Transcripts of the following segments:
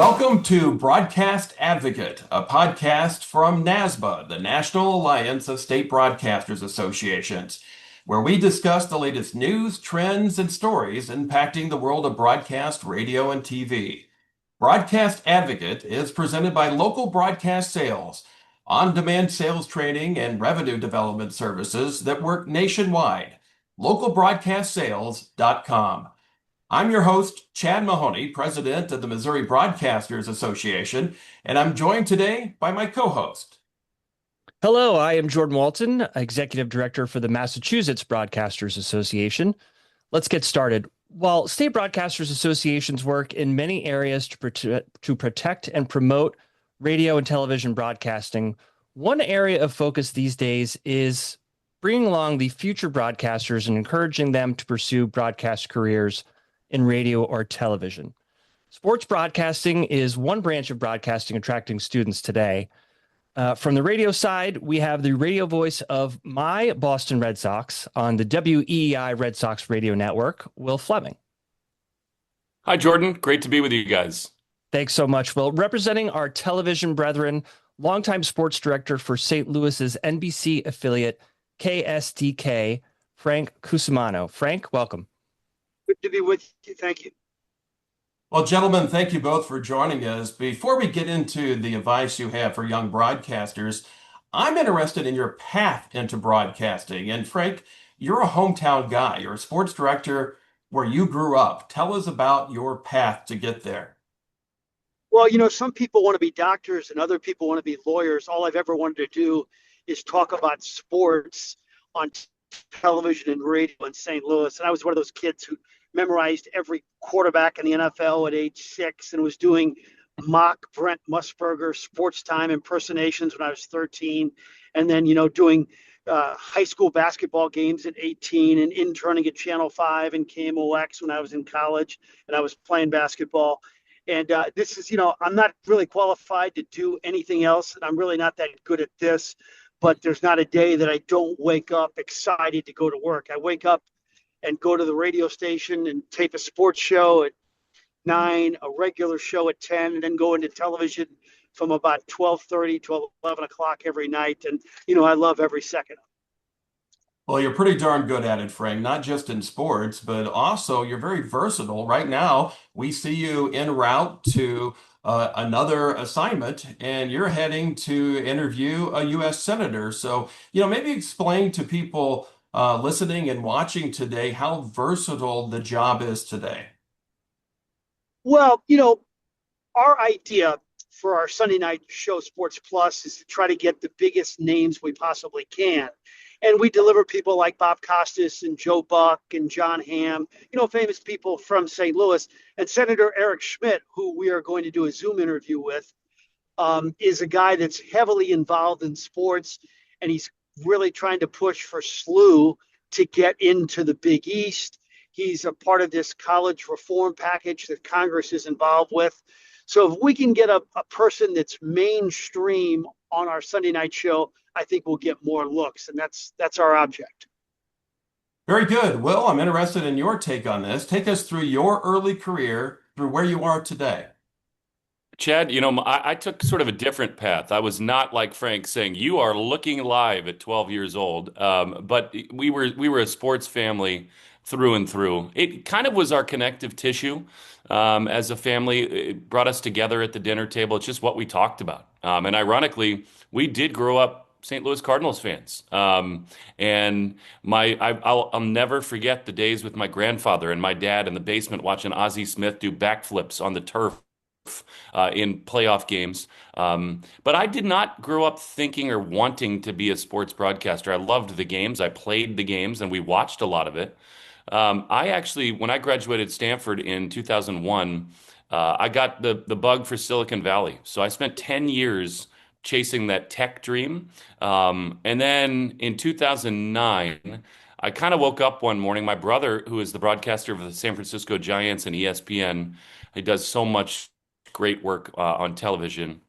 Welcome to Broadcast Advocate, a podcast from NASBA, the National Alliance of State Broadcasters Associations, where we discuss the latest news, trends, and stories impacting the world of broadcast, radio, and TV. Broadcast Advocate is presented by Local Broadcast Sales, on-demand sales training and revenue development services that work nationwide. localbroadcastsales.com. I'm your host, Chad Mahoney, president of the Missouri Broadcasters Association, and I'm joined today by my co-host. Hello, I am Jordan Walton, executive director for the Massachusetts Broadcasters Association. Let's get started. While state broadcasters associations work in many areas to protect and promote radio and television broadcasting, one area of focus these days is bringing along the future broadcasters and encouraging them to pursue broadcast careers in radio or television. Sports broadcasting is one branch of broadcasting attracting students today. From the radio side, we have the radio voice of my Boston Red Sox on the WEEI Red Sox radio network, Will Flemming. Hi, Jordan. Great to be with you guys. Thanks so much, Will. Representing our television brethren, longtime sports director for St. Louis's NBC affiliate, KSDK, Frank Cusumano. Frank, welcome. Good to be with you. Thank you. Well, gentlemen, thank you both for joining us. Before we get into the advice you have for young broadcasters, I'm interested in your path into broadcasting. And Frank, you're a hometown guy. You're a sports director where you grew up. Tell us about your path to get there. Well, some people want to be doctors and other people want to be lawyers. All I've ever wanted to do is talk about sports on television and radio in St. Louis. And I was one of those kids who memorized every quarterback in the NFL at age 6 and was doing mock Brent Musburger sports time impersonations when I was 13. And then, doing high school basketball games at 18 and interning at Channel 5 and KMOX when I was in college and I was playing basketball. And this is, I'm not really qualified to do anything else. And I'm really not that good at this. But there's not a day that I don't wake up excited to go to work. I wake up and go to the radio station and tape a sports show at 9, a regular show at 10, and then go into television from about 12:30 to 11 o'clock every night. And, I love every second. Well, you're pretty darn good at it, Frank, not just in sports, but also you're very versatile. Right now, we see you en route to another assignment, and you're heading to interview a U.S. senator. So, maybe explain to people listening and watching today how versatile the job is today. Well, our idea for our Sunday night show, Sports Plus, is to try to get the biggest names we possibly can. And we deliver people like Bob Costas and Joe Buck and John Hamm, famous people from St. Louis. And Senator Eric Schmidt, who we are going to do a Zoom interview with, is a guy that's heavily involved in sports. And he's really trying to push for SLU to get into the Big East. He's a part of this college reform package that Congress is involved with. So if we can get a person that's mainstream on our Sunday night show, I think we'll get more looks, and that's our object. Very good. Well, I'm interested in your take on this. Take us through your early career, through where you are today. Chad, I took sort of a different path. I was not like Frank saying, you are looking live at 12 years old. But we were a sports family through and through. It kind of was our connective tissue as a family. It brought us together at the dinner table. It's just what we talked about. And ironically, we did grow up St. Louis Cardinals fans. And I'll never forget the days with my grandfather and my dad in the basement watching Ozzie Smith do backflips on the turf in playoff games. But I did not grow up thinking or wanting to be a sports broadcaster. I loved the games. I played the games and we watched a lot of it. I actually, when I graduated Stanford in 2001, I got the bug for Silicon Valley. So I spent 10 years chasing that tech dream. And then in 2009, I kind of woke up one morning. My brother, who is the broadcaster of the San Francisco Giants and ESPN, he does so much great work on television.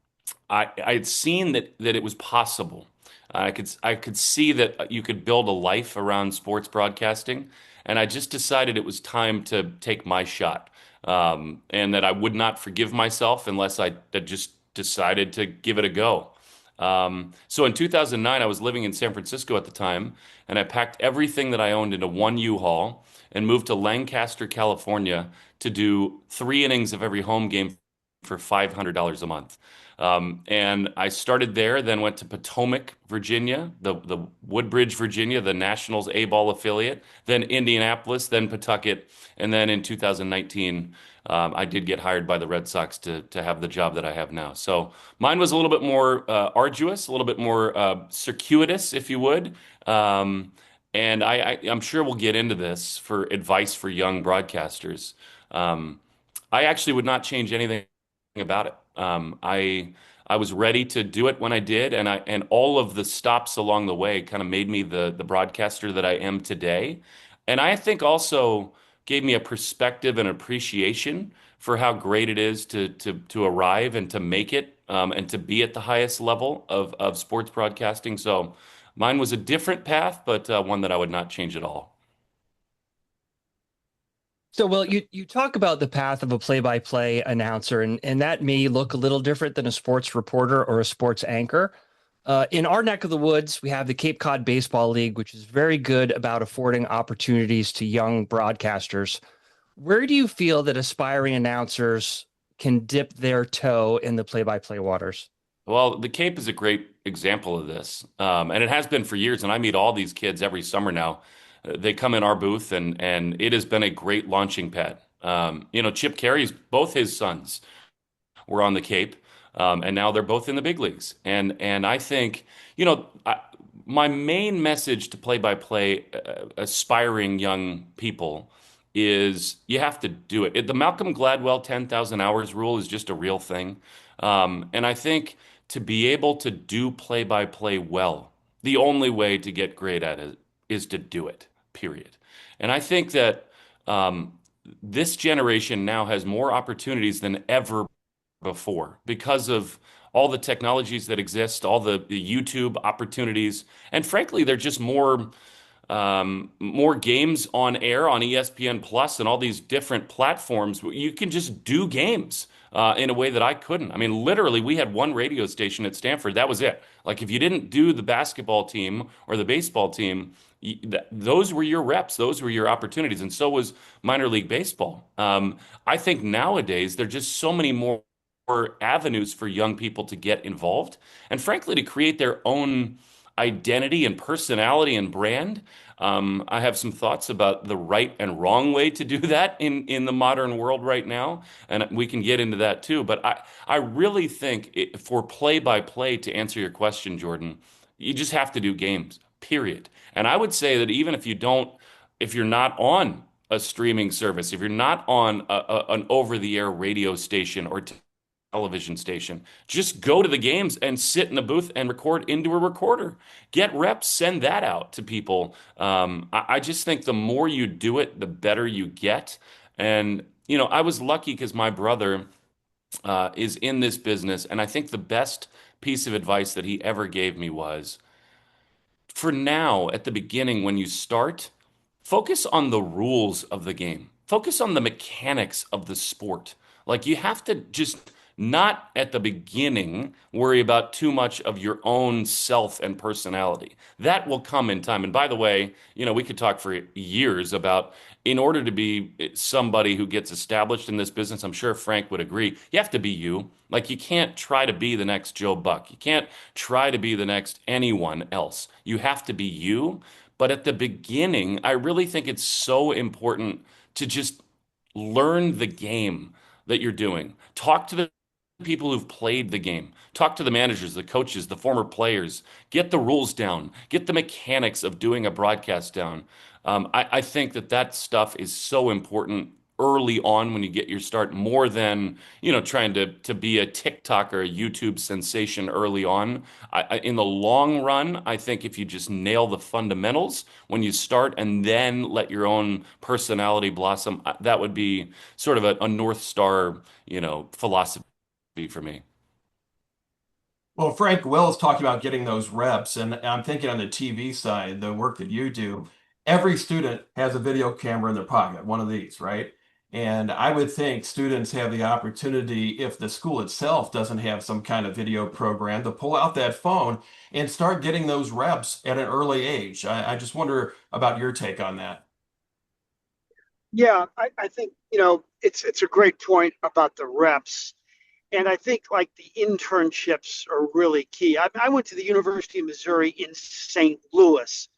I had seen that it was possible. I could see that you could build a life around sports broadcasting. and I just decided it was time to take my shot, and that I would not forgive myself unless I had just decided to give it a go. So in 2009, I was living in San Francisco at the time, and I packed everything that I owned into one U-Haul and moved to Lancaster, California to do 3 innings of every home game for $500 a month. And I started there, then went to Potomac, Virginia, the Woodbridge, Virginia, the Nationals A-ball affiliate, then Indianapolis, then Pawtucket, and then in 2019, I did get hired by the Red Sox to have the job that I have now. So mine was a little bit more arduous, a little bit more circuitous, if you would. And I'm sure we'll get into this for advice for young broadcasters. Um, I actually would not change anything about it. I was ready to do it when I did, and all of the stops along the way kind of made me the broadcaster that I am today. And I think also gave me a perspective and appreciation for how great it is to arrive and to make it, and to be at the highest level of sports broadcasting. So mine was a different path, but one that I would not change at all. So, well, you talk about the path of a play-by-play announcer, and that may look a little different than a sports reporter or a sports anchor. In our neck of the woods, we have the Cape Cod Baseball League, which is very good about affording opportunities to young broadcasters. Where do you feel that aspiring announcers can dip their toe in the play-by-play waters? Well, the Cape is a great example of this, and it has been for years. And I meet all these kids every summer now. They come in our booth, and it has been a great launching pad. Chip Carey's both his sons were on the Cape, and now they're both in the big leagues. And I think, my main message to play-by-play aspiring young people is you have to do it. The Malcolm Gladwell 10,000 hours rule is just a real thing. And I think to be able to do play-by-play well, the only way to get great at it is to do it, period. And I think that this generation now has more opportunities than ever before because of all the technologies that exist, all the YouTube opportunities, and frankly, they're just more games on air on ESPN Plus and all these different platforms. You can just do games in a way that I couldn't. I mean, literally, we had one radio station at Stanford. That was it. Like, if you didn't do the basketball team or the baseball team, those were your reps. Those were your opportunities. And so was minor league baseball. I think nowadays there are just so many more avenues for young people to get involved and frankly to create their own identity and personality and brand. I have some thoughts about the right and wrong way to do that in the modern world right now, and we can get into that too. But I really think for play by play, to answer your question, Jordan, you just have to do games, period. And I would say that even if you're not on a streaming service, if you're not on an over-the-air radio station or television station. Just go to the games and sit in a booth and record into a recorder. Get reps, send that out to people. I just think the more you do it, the better you get. And, I was lucky because my brother is in this business. And I think the best piece of advice that he ever gave me was, for now, at the beginning, when you start, focus on the rules of the game. Focus on the mechanics of the sport. Like, you have to just not at the beginning worry about too much of your own self and personality. That will come in time. And by the way, we could talk for years about, in order to be somebody who gets established in this business, I'm sure Frank would agree, you have to be you. Like, you can't try to be the next Joe Buck. You can't try to be the next anyone else. You have to be you. But at the beginning, I really think it's so important to just learn the game that you're doing. Talk to the people who've played the game. Talk to the managers, the coaches, the former players. Get the rules down. Get the mechanics of doing a broadcast down. I think that stuff is so important early on when you get your start, more than trying to be a TikTok or a YouTube sensation early on. In the long run, I think if you just nail the fundamentals when you start and then let your own personality blossom, that would be sort of a North Star philosophy for me. Well, Frank Will is talking about getting those reps, and I'm thinking on the TV side, the work that you do. every student has a video camera in their pocket, one of these, right? And I would think students have the opportunity, if the school itself doesn't have some kind of video program, to pull out that phone and start getting those reps at an early age. I just wonder about your take on that. Yeah, I think, it's a great point about the reps. And I think like the internships are really key. I went to the University of Missouri in St. Louis.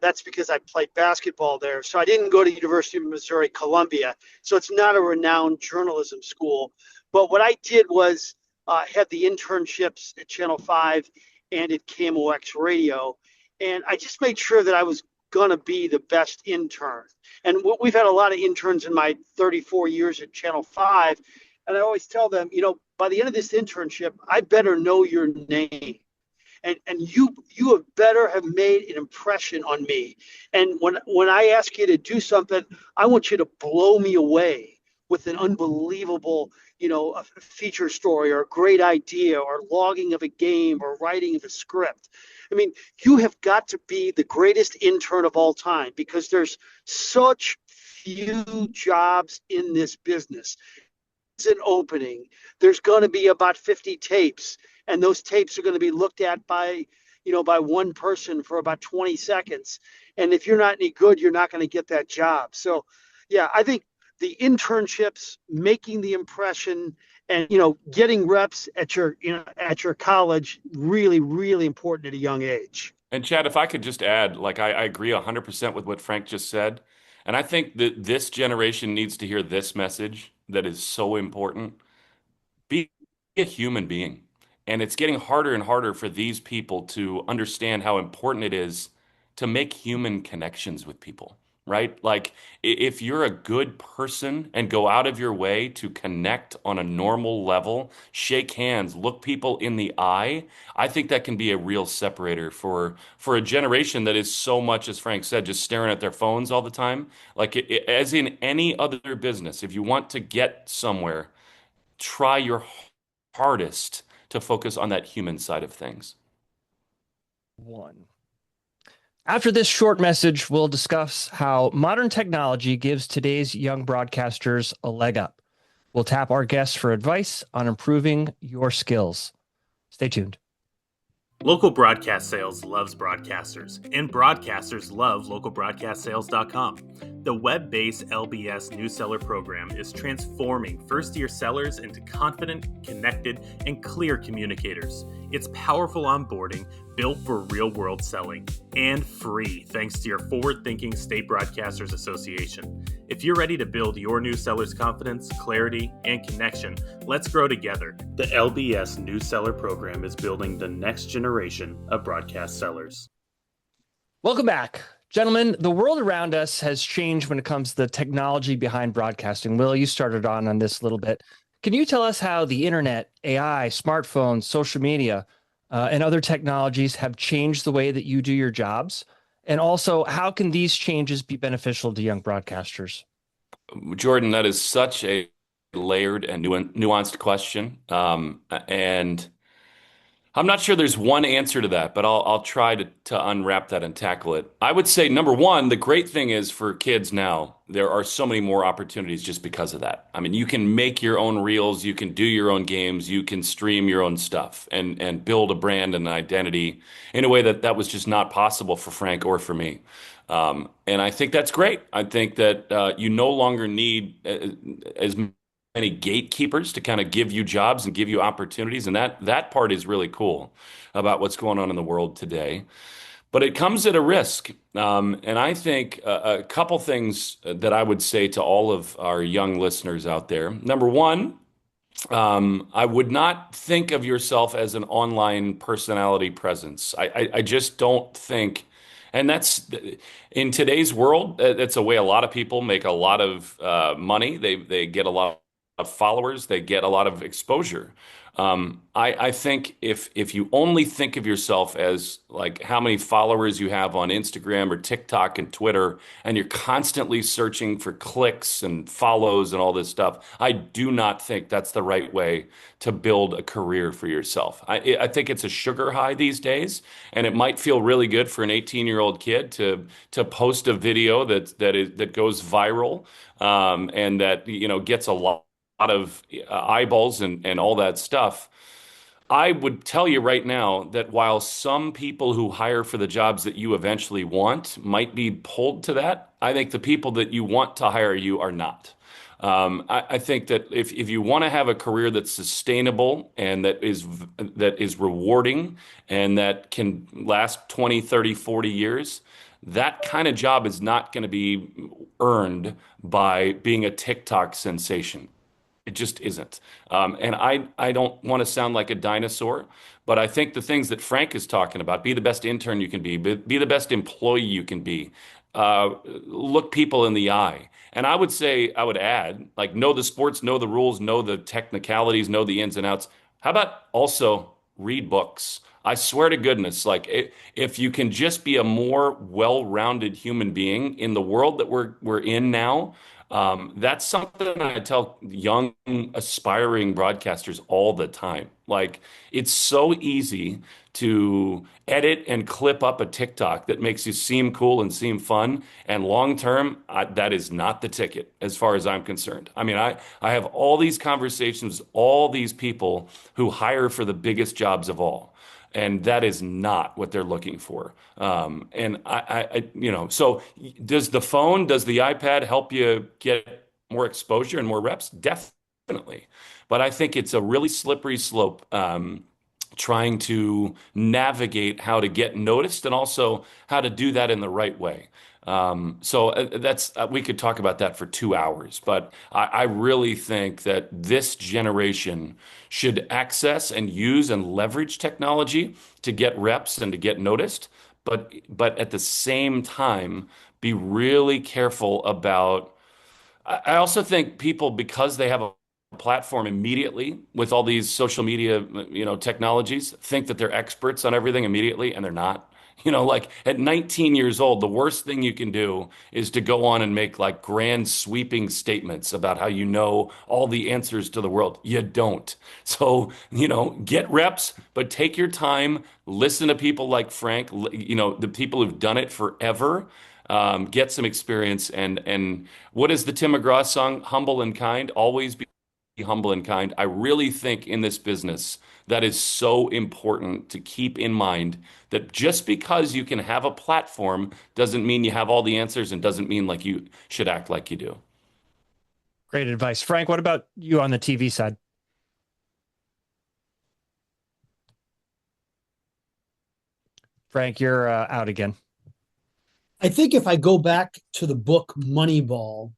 That's because I played basketball there. So I didn't go to University of Missouri Columbia. So it's not a renowned journalism school. But what I did was had the internships at Channel 5 and at KMOX Radio. And I just made sure that I was going to be the best intern. And we've had a lot of interns in my 34 years at Channel 5. And I always tell them, by the end of this internship, I better know your name. And you have better have made an impression on me. And when I ask you to do something, I want you to blow me away with an unbelievable, a feature story or a great idea or logging of a game or writing of a script. I mean, you have got to be the greatest intern of all time because there's such few jobs in this business. It's an opening. There's going to be about 50 tapes, and those tapes are going to be looked at by one person for about 20 seconds. And if you're not any good, you're not going to get that job. So, yeah, I think the internships, making the impression, and getting reps at your college, really, really important at a young age. And Chad, if I could just add, like I agree 100% with what Frank just said. And I think that this generation needs to hear this message that is so important. Be a human being. And it's getting harder and harder for these people to understand how important it is to make human connections with people, right? Like if you're a good person and go out of your way to connect on a normal level, shake hands, look people in the eye, I think that can be a real separator for a generation that is so much, as Frank said, just staring at their phones all the time. Like as in any other business, if you want to get somewhere, try your hardest to focus on that human side of things. One. After this short message, we'll discuss how modern technology gives today's young broadcasters a leg up. We'll tap our guests for advice on improving your skills. Stay tuned. Local Broadcast Sales loves broadcasters, and broadcasters love localbroadcastsales.com. The web-based LBS new seller program is transforming first-year sellers into confident, connected, and clear communicators. It's powerful onboarding, built for real-world selling, and free thanks to your forward-thinking State Broadcasters Association. If you're ready to build your new seller's confidence, clarity, and connection, let's grow together. The LBS New Seller Program is building the next generation of broadcast sellers. Welcome back. Gentlemen, the world around us has changed when it comes to the technology behind broadcasting. Will, you started on this a little bit. Can you tell us how the internet, AI, smartphones, social media, and other technologies have changed the way that you do your jobs? And also, how can these changes be beneficial to young broadcasters? Jordan, that is such a layered and nuanced question. And I'm not sure there's one answer to that, but I'll try to unwrap that and tackle it. I would say, number one, the great thing is for kids now, there are so many more opportunities just because of that. I mean, you can make your own reels, you can do your own games, you can stream your own stuff and build a brand and an identity in a way that was just not possible for Frank or for me. And I think that's great. I think that you no longer need as many gatekeepers to kind of give you jobs and give you opportunities. And that part is really cool about what's going on in the world today. But it comes at a risk. And I think a couple things that I would say to all of our young listeners out there. Number one, I would not think of yourself as an online personality presence. I just don't think. And that's in today's world, that's a way a lot of people make a lot of money. They get a lot of followers, they get a lot of exposure. I think if you only think of yourself as like how many followers you have on Instagram or TikTok and Twitter, and you're constantly searching for clicks and follows and all this stuff, I do not think that's the right way to build a career for yourself. I think it's a sugar high these days, and it might feel really good for an 18-year-old kid to post a video that goes viral, and that gets a lot of eyeballs and all that stuff. I would tell you right now that while some people who hire for the jobs that you eventually want might be pulled to that, I think the people that you want to hire you are not. I think that if you want to have a career that's sustainable and that is rewarding and that can last 20, 30, 40 years, that kind of job is not going to be earned by being a TikTok sensation. It just isn't. And I don't want to sound like a dinosaur, but I think the things that Frank is talking about, be the best intern you can be the best employee you can be, look people in the eye. And I would add, like, know the sports, know the rules, know the technicalities, know the ins and outs. How about also read books? I swear to goodness, like if you can just be a more well-rounded human being in the world that we're in now, that's something I tell young aspiring broadcasters all the time. Like, it's so easy to edit and clip up a TikTok that makes you seem cool and seem fun. And long term, that is not the ticket as far as I'm concerned. I mean, I have all these conversations, all these people who hire for the biggest jobs of all. And that is not what they're looking for. And so does the phone, does the iPad help you get more exposure and more reps? Definitely. But I think it's a really slippery slope, trying to navigate how to get noticed and also how to do that in the right way. That's we could talk about that for 2 hours, but I really think that this generation should access and use and leverage technology to get reps and to get noticed, but at the same time be really careful about. I also think people, because they have a platform immediately with all these social media, technologies, think that they're experts on everything immediately, and they're not. Like at 19 years old, the worst thing you can do is to go on and make like grand sweeping statements about how you know all the answers to the world. You don't. So, get reps, but take your time, listen to people like Frank, the people who've done it forever. Get some experience, and what is the Tim McGraw song? Humble and kind, always be humble and kind. I really think in this business that is so important to keep in mind, that just because you can have a platform doesn't mean you have all the answers and doesn't mean like you should act like you do. Great advice. Frank, what about you on the TV side? Frank, you're out again. I think if I go back to the book Moneyball,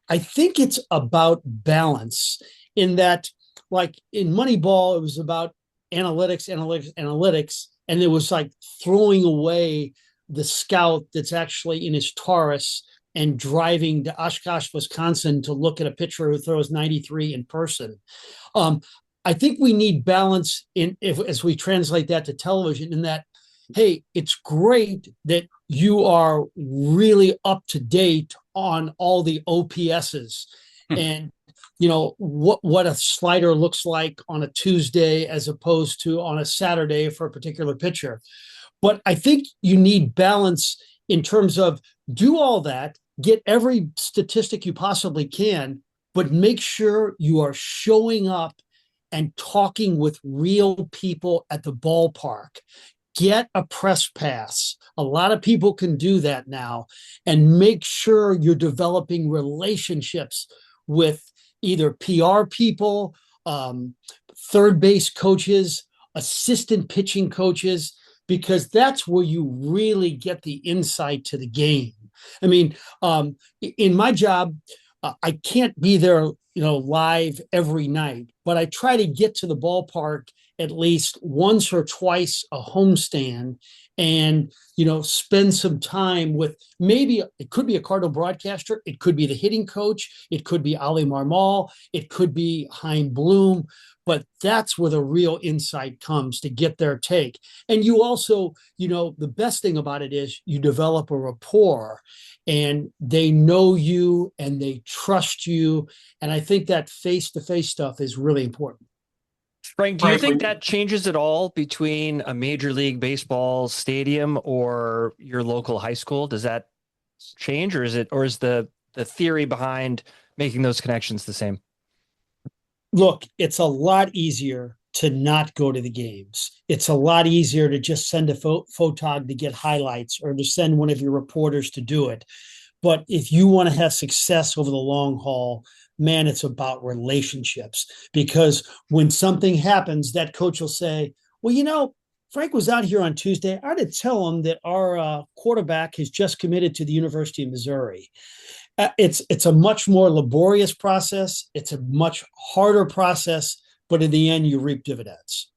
I think it's about balance, in that, like in Moneyball, it was about analytics, and it was like throwing away the scout that's actually in his Taurus and driving to Oshkosh, Wisconsin to look at a pitcher who throws 93 in person. I think we need balance as we translate that to television, in that, hey, it's great that you are really up to date on all the OPSs and what a slider looks like on a Tuesday as opposed to on a Saturday for a particular pitcher. But I think you need balance in terms of do all that, get every statistic you possibly can, but make sure you are showing up and talking with real people at the ballpark. Get a press pass. A lot of people can do that now, and make sure you're developing relationships with either PR people, third base coaches, assistant pitching coaches, because that's where you really get the insight to the game. I mean, in my job, I can't be there, live every night, but I try to get to the ballpark at least once or twice a homestand and spend some time with, maybe it could be a Cardinal broadcaster, it could be the hitting coach, it could be Ali Marmol, it could be Chaim Bloom, but that's where the real insight comes, to get their take. And you also, the best thing about it is you develop a rapport, and they know you and they trust you. And I think that face-to-face stuff is really important. Frank, do you think that changes at all between a Major League Baseball stadium or your local high school? Does that change, or is the theory behind making those connections the same? Look, it's a lot easier to not go to the games. It's a lot easier to just send a photog to get highlights, or to send one of your reporters to do it. But if you want to have success over the long haul, man, it's about relationships. Because when something happens, that coach will say, well, Frank was out here on Tuesday. I had to tell him that our quarterback has just committed to the University of Missouri. It's a much more laborious process. It's a much harder process, but in the end, you reap dividends.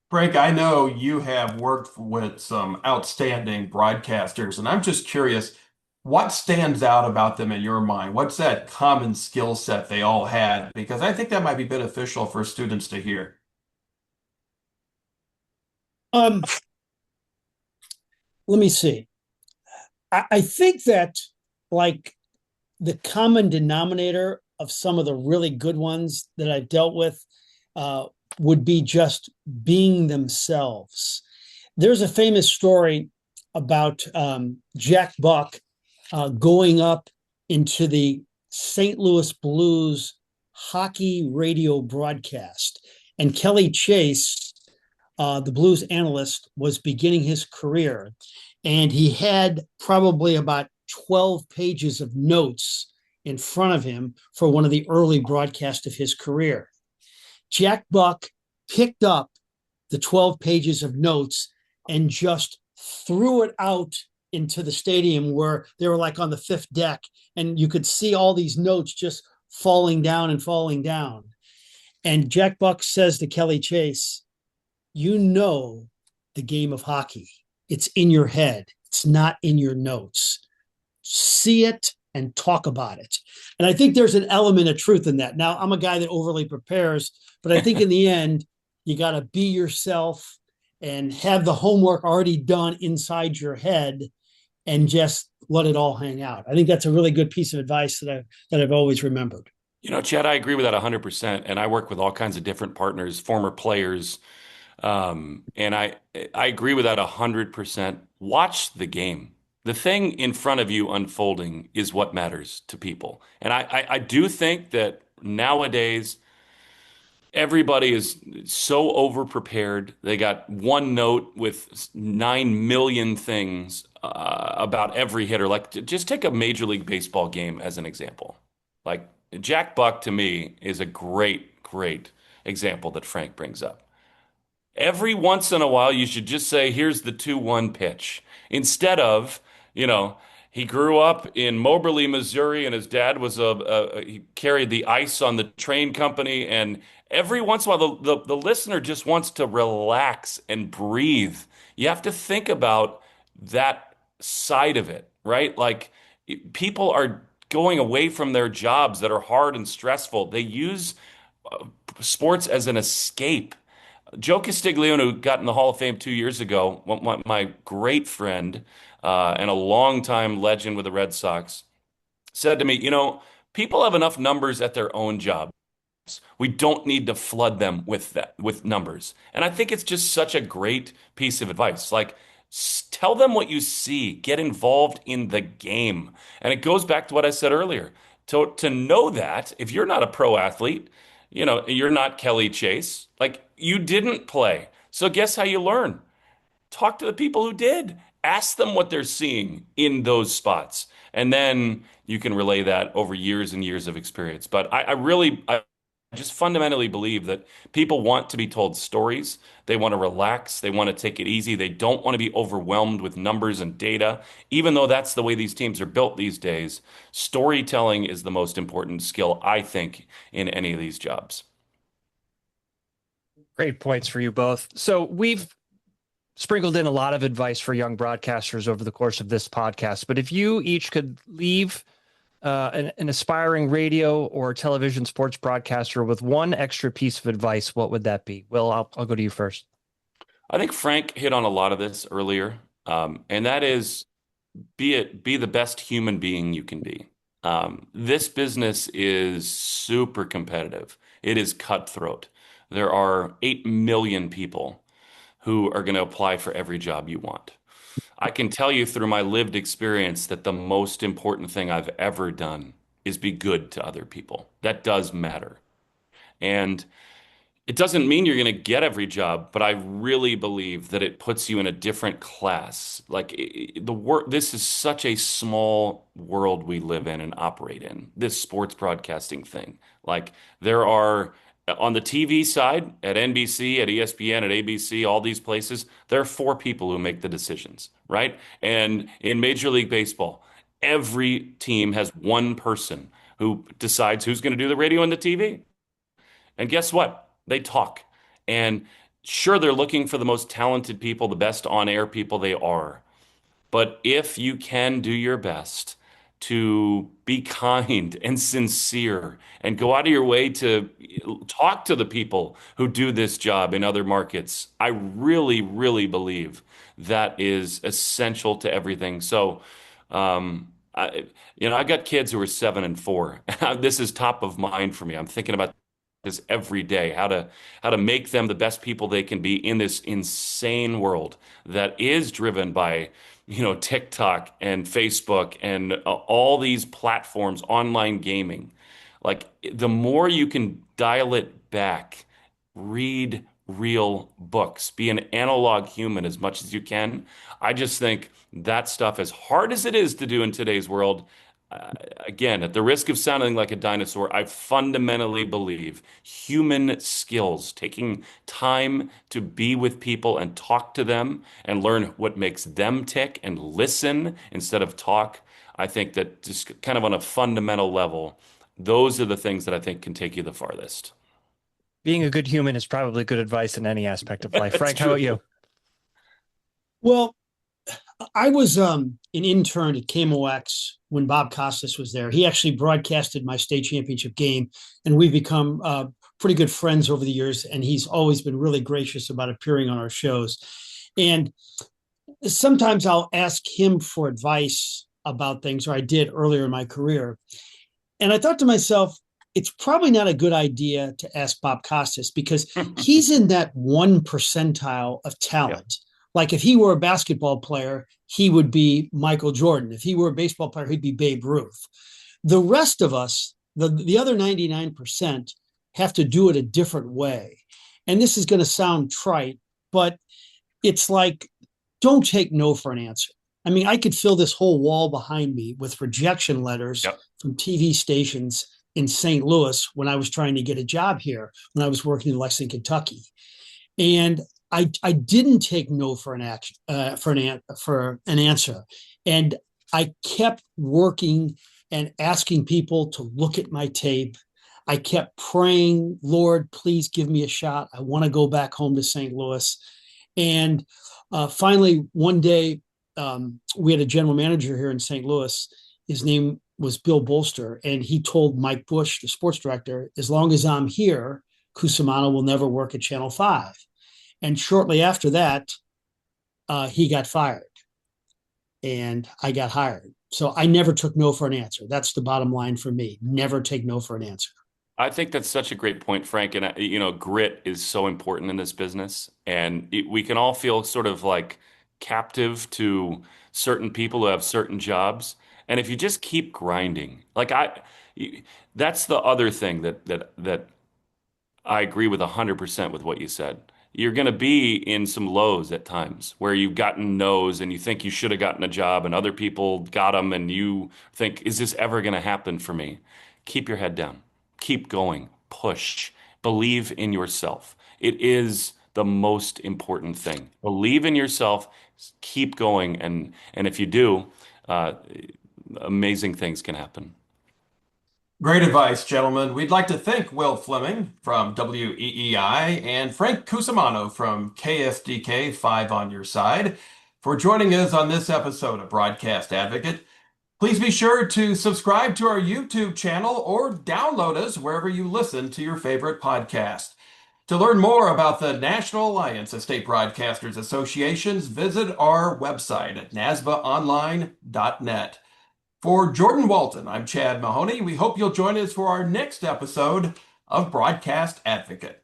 Frank, I know you have worked with some outstanding broadcasters, and I'm just curious, what stands out about them in your mind? What's that common skill set they all had? Because I think that might be beneficial for students to hear. Let me see. I think that, like, the common denominator of some of the really good ones that I've dealt with would be just being themselves. There's a famous story about Jack Buck going up into the St. Louis Blues hockey radio broadcast. And Kelly Chase, the Blues analyst, was beginning his career. And he had probably about 12 pages of notes in front of him for one of the early broadcasts of his career. Jack Buck picked up the 12 pages of notes and just threw it out into the stadium, where they were like on the fifth deck, and you could see all these notes just falling down and falling down. And Jack Buck says to Kelly Chase, the game of hockey. It's in your head. It's not in your notes. See it and talk about it. And I think there's an element of truth in that. Now, I'm a guy that overly prepares, but I think in the end, you got to be yourself and have the homework already done inside your head, and just let it all hang out. I think that's a really good piece of advice that I've always remembered. Chad, I agree with that 100%. And I work with all kinds of different partners, former players. And I agree with that 100%. Watch the game. The thing in front of you unfolding is what matters to people. And I do think that nowadays everybody is so over-prepared. They got one note with 9 million things about every hitter. Like, just take a Major League Baseball game as an example. Like, Jack Buck, to me, is a great, great example that Frank brings up. Every once in a while, you should just say, here's the 2-1 pitch. Instead of, he grew up in Moberly, Missouri, and his dad was he carried the ice on the train company. And every once in a while, the listener just wants to relax and breathe. You have to think about that side of it, right? Like, people are going away from their jobs that are hard and stressful. They use sports as an escape. Joe Castiglione, who got in the Hall of Fame 2 years ago, my great friend and a longtime legend with the Red Sox, said to me, people have enough numbers at their own jobs. We don't need to flood them with numbers. And I think it's just such a great piece of advice. Like, tell them what you see. Get involved in the game. And it goes back to what I said earlier. To know that if you're not a pro athlete, you're not Kelly Chase. Like, you didn't play. So guess how you learn? Talk to the people who did. Ask them what they're seeing in those spots. And then you can relay that over years and years of experience. But I just fundamentally believe that people want to be told stories. They want to relax. They want to take it easy. They don't want to be overwhelmed with numbers and data. Even though that's the way these teams are built these days, storytelling is the most important skill, I think, in any of these jobs. Great points for you both. So we've sprinkled in a lot of advice for young broadcasters over the course of this podcast. But if you each could leave an aspiring radio or television sports broadcaster with one extra piece of advice, what would that be? Will, I'll go to you first. I think Frank hit on a lot of this earlier, and that is be the best human being you can be. This business is super competitive. It is cutthroat. There are 8 million people who are going to apply for every job you want. I can tell you through my lived experience that the most important thing I've ever done is be good to other people. That does matter. And it doesn't mean you're going to get every job, but I really believe that it puts you in a different class. Like the work, this is such a small world we live in and operate in, this sports broadcasting thing. Like there are on the TV side at NBC, at ESPN, at ABC, all these places, there are 4 people who make the decisions, right? And in Major League Baseball, every team has one person who decides who's going to do the radio and the TV. And guess what? They talk. And sure, they're looking for the most talented people, the best on-air people they are. But if you can do your best to be kind and sincere and go out of your way to talk to the people who do this job in other markets, I really, really believe that is essential to everything. So, I got kids who are 7 and 4. This is top of mind for me. I'm thinking about this every day, how to make them the best people they can be in this insane world that is driven by, TikTok and Facebook and all these platforms, online gaming. Like the more you can dial it back, read real books, be an analog human as much as you can. I just think that stuff, as hard as it is to do in today's world, again, at the risk of sounding like a dinosaur, I fundamentally believe human skills, taking time to be with people and talk to them and learn what makes them tick and listen instead of talk. I think that just kind of on a fundamental level, those are the things that I think can take you the farthest. Being a good human is probably good advice in any aspect of life. That's Frank, how about true. you? Well, I was an intern at KMOX when Bob Costas was there. He actually broadcasted my state championship game, and we've become pretty good friends over the years. And he's always been really gracious about appearing on our shows. And sometimes I'll ask him for advice about things, or I did earlier in my career. And I thought to myself, it's probably not a good idea to ask Bob Costas because he's in that 1 percentile of talent. Yeah. Like if he were a basketball player, he would be Michael Jordan. If he were a baseball player, he'd be Babe Ruth. The rest of us, the other 99%, have to do it a different way. And this is going to sound trite, but it's like, don't take no for an answer. I mean, I could fill this whole wall behind me with rejection letters from TV stations in St. Louis when I was trying to get a job here, when I was working in Lexington, Kentucky. And I didn't take no for an answer. And I kept working and asking people to look at my tape. I kept praying, Lord, please give me a shot. I want to go back home to St. Louis. And finally, one day, we had a general manager here in St. Louis. His name was Bill Bolster. And he told Mike Bush, the sports director, as long as I'm here, Cusumano will never work at Channel 5. And shortly after that, he got fired and I got hired. So I never took no for an answer. That's the bottom line for me. Never take no for an answer. I think that's such a great point, Frank. And, grit is so important in this business. And we can all feel sort of like captive to certain people who have certain jobs. And if you just keep grinding, that's the other thing that I agree with 100% with what you said. You're going to be in some lows at times where you've gotten no's and you think you should have gotten a job and other people got them and you think, is this ever going to happen for me? Keep your head down. Keep going. Push. Believe in yourself. It is the most important thing. Believe in yourself. Keep going. And if you do, amazing things can happen. Great advice, gentlemen. We'd like to thank Will Flemming from WEEI and Frank Cusumano from KSDK 5 on Your Side for joining us on this episode of Broadcast Advocate. Please be sure to subscribe to our YouTube channel or download us wherever you listen to your favorite podcast. To learn more about the National Alliance of State Broadcasters Associations, visit our website at nasbaonline.net. For Jordan Walton, I'm Chad Mahoney. We hope you'll join us for our next episode of Broadcast Advocate.